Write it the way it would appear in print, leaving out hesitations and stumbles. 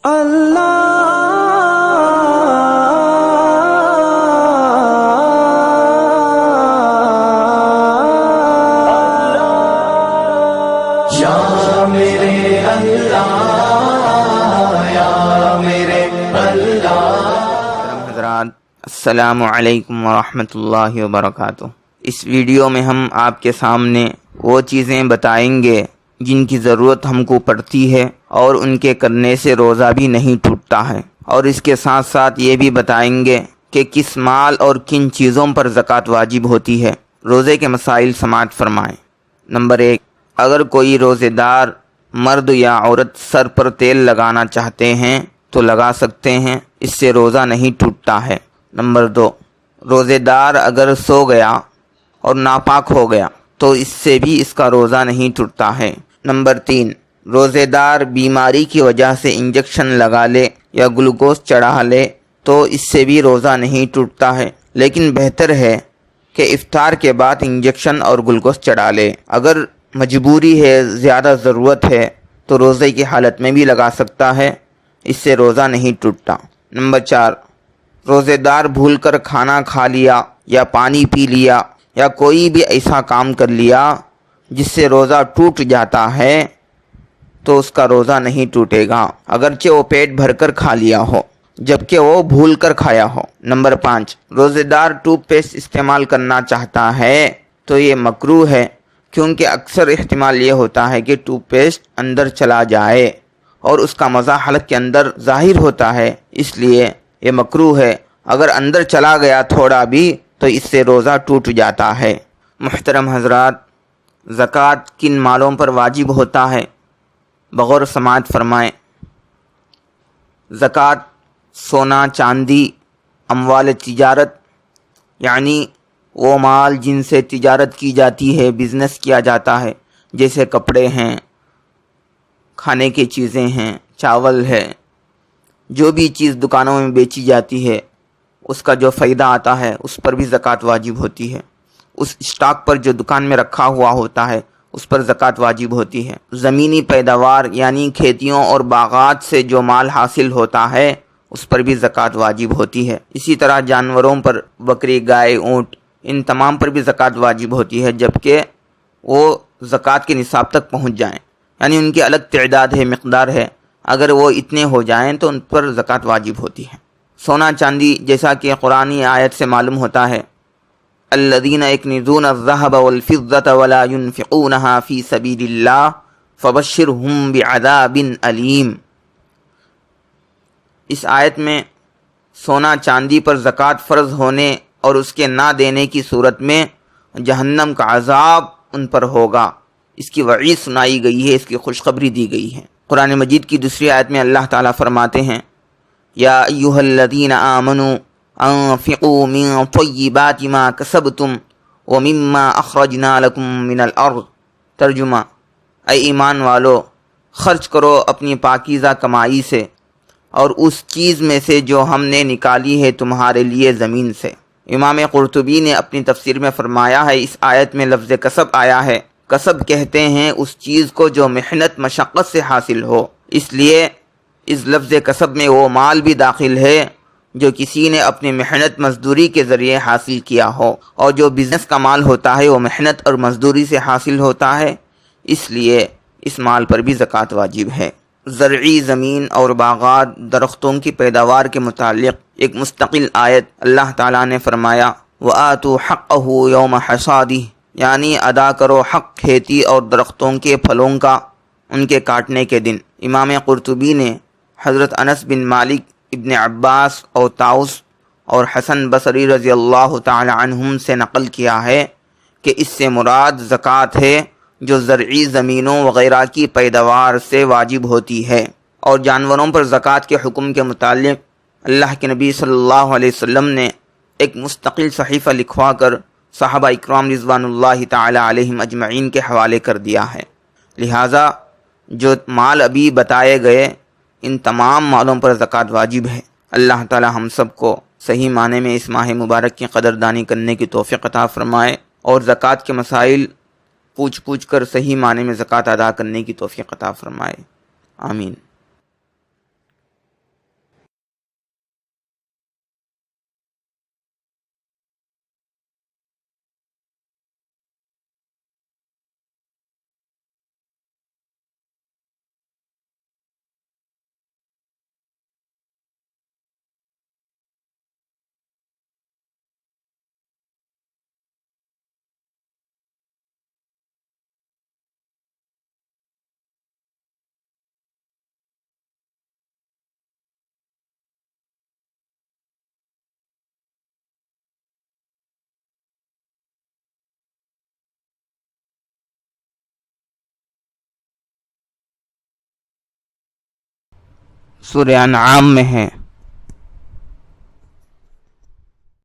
حضرات السلام علیکم ورحمۃ اللہ وبرکاتہ۔ اس ویڈیو میں ہم آپ کے سامنے وہ چیزیں بتائیں گے جن کی ضرورت ہم کو پڑتی ہے اور ان کے کرنے سے روزہ بھی نہیں ٹوٹتا ہے، اور اس کے ساتھ ساتھ یہ بھی بتائیں گے کہ کس مال اور کن چیزوں پر زکوٰۃ واجب ہوتی ہے۔ روزے کے مسائل سماعت فرمائیں۔ نمبر 1، اگر کوئی روزے دار مرد یا عورت سر پر تیل لگانا چاہتے ہیں تو لگا سکتے ہیں، اس سے روزہ نہیں ٹوٹتا ہے۔ نمبر 2، روزے دار اگر سو گیا اور ناپاک ہو گیا تو اس سے بھی اس کا روزہ نہیں ٹوٹتا ہے۔ نمبر 3، روزے دار بیماری کی وجہ سے انجیکشن لگا لے یا گلوکوز چڑھا لے تو اس سے بھی روزہ نہیں ٹوٹتا ہے، لیکن بہتر ہے کہ افطار کے بعد انجیکشن اور گلوکوز چڑھا لے۔ اگر مجبوری ہے، زیادہ ضرورت ہے تو روزے کی حالت میں بھی لگا سکتا ہے، اس سے روزہ نہیں ٹوٹتا۔ نمبر 4، روزے دار بھول کر کھانا کھا لیا یا پانی پی لیا یا کوئی بھی ایسا کام کر لیا جس سے روزہ ٹوٹ جاتا ہے تو اس کا روزہ نہیں ٹوٹے گا، اگرچہ وہ پیٹ بھر کر کھا لیا ہو جبکہ وہ بھول کر کھایا ہو۔ نمبر 5، روزے دار ٹوتھ پیسٹ استعمال کرنا چاہتا ہے تو یہ مکروہ ہے، کیونکہ اکثر احتمال یہ ہوتا ہے کہ ٹوتھ پیسٹ اندر چلا جائے اور اس کا مزہ حلق کے اندر ظاہر ہوتا ہے، اس لیے یہ مکروہ ہے۔ اگر اندر چلا گیا تھوڑا بھی تو اس سے روزہ ٹوٹ جاتا ہے۔ محترم حضرات، زکوٰۃ کن مالوں پر واجب ہوتا ہے؟ بغور سماعت فرمائیں۔ زکوٰۃ سونا، چاندی، اموال تجارت، یعنی وہ مال جن سے تجارت کی جاتی ہے، بزنس کیا جاتا ہے، جیسے کپڑے ہیں، کھانے کی چیزیں ہیں، چاول ہے، جو بھی چیز دکانوں میں بیچی جاتی ہے اس کا جو فائدہ آتا ہے اس پر بھی زکوٰۃ واجب ہوتی ہے۔ اس اسٹاک پر جو دکان میں رکھا ہوا ہوتا ہے اس پر زکوٰۃ واجب ہوتی ہے۔ زمینی پیداوار یعنی کھیتیوں اور باغات سے جو مال حاصل ہوتا ہے اس پر بھی زکوٰۃ واجب ہوتی ہے۔ اسی طرح جانوروں پر، بکری، گائے، اونٹ، ان تمام پر بھی زکوٰۃ واجب ہوتی ہے، جبکہ وہ زکوٰۃ کے نصاب تک پہنچ جائیں، یعنی ان کی الگ تعداد ہے، مقدار ہے، اگر وہ اتنے ہو جائیں تو ان پر زکوٰۃ واجب ہوتی ہے۔ سونا چاندی، جیسا کہ قرآنی آیت سے معلوم ہوتا ہے، الذین یکنزون الذہب والفضة ولا ينفقونها فی سبیل اللہ فبشرہم بعذاب علیم۔ اس آیت میں سونا چاندی پر زکوٰۃ فرض ہونے اور اس کے نہ دینے کی صورت میں جہنم کا عذاب ان پر ہوگا، اس کی وعید سنائی گئی ہے، اس کی خوشخبری دی گئی ہے۔ قرآن مجید کی دوسری آیت میں اللہ تعالیٰ فرماتے ہیں، یا ایھا الذین آمنوا انفقوا من طیبات ما کسبتم ومما اخرجنا لکم من الارض۔ ترجمہ، اے ایمان والو، خرچ کرو اپنی پاکیزہ کمائی سے اور اس چیز میں سے جو ہم نے نکالی ہے تمہارے لیے زمین سے۔ امام قرطبی نے اپنی تفسیر میں فرمایا ہے، اس آیت میں لفظ کسب آیا ہے۔ کسب کہتے ہیں اس چیز کو جو محنت مشقت سے حاصل ہو، اس لیے اس لفظ کسب میں وہ مال بھی داخل ہے جو کسی نے اپنی محنت مزدوری کے ذریعے حاصل کیا ہو، اور جو بزنس کا مال ہوتا ہے وہ محنت اور مزدوری سے حاصل ہوتا ہے، اس لیے اس مال پر بھی زکوٰۃ واجب ہے۔ زرعی زمین اور باغات، درختوں کی پیداوار کے متعلق ایک مستقل آیت اللہ تعالیٰ نے فرمایا، وَآتُوا حَقَّهُ يَوْمَ حَصَادِهِ، یعنی ادا کرو حق کھیتی اور درختوں کے پھلوں کا ان کے کاٹنے کے دن۔ امام قرطبی نے حضرت انس بن مالک، ابن عباس اور طاؤس اور حسن بصری رضی اللہ تعالی عنہم سے نقل کیا ہے کہ اس سے مراد زکوٰۃ ہے جو زرعی زمینوں وغیرہ کی پیداوار سے واجب ہوتی ہے۔ اور جانوروں پر زکوٰۃ کے حکم کے متعلق اللہ کے نبی صلی اللہ علیہ وسلم نے ایک مستقل صحیفہ لکھوا کر صحابہ اکرام رضوان اللہ تعالی علیہم اجمعین کے حوالے کر دیا ہے۔ لہٰذا جو مال ابھی بتائے گئے ان تمام مالوں پر زکوٰۃ واجب ہے۔ اللہ تعالی ہم سب کو صحیح معنی میں اس ماہ مبارک کی قدردانی کرنے کی توفیق عطا فرمائے اور زکوٰۃ کے مسائل پوچھ کر صحیح معنی میں زکوٰۃ ادا کرنے کی توفیق عطا فرمائے۔ آمین۔ سورہ انعام میں ہے۔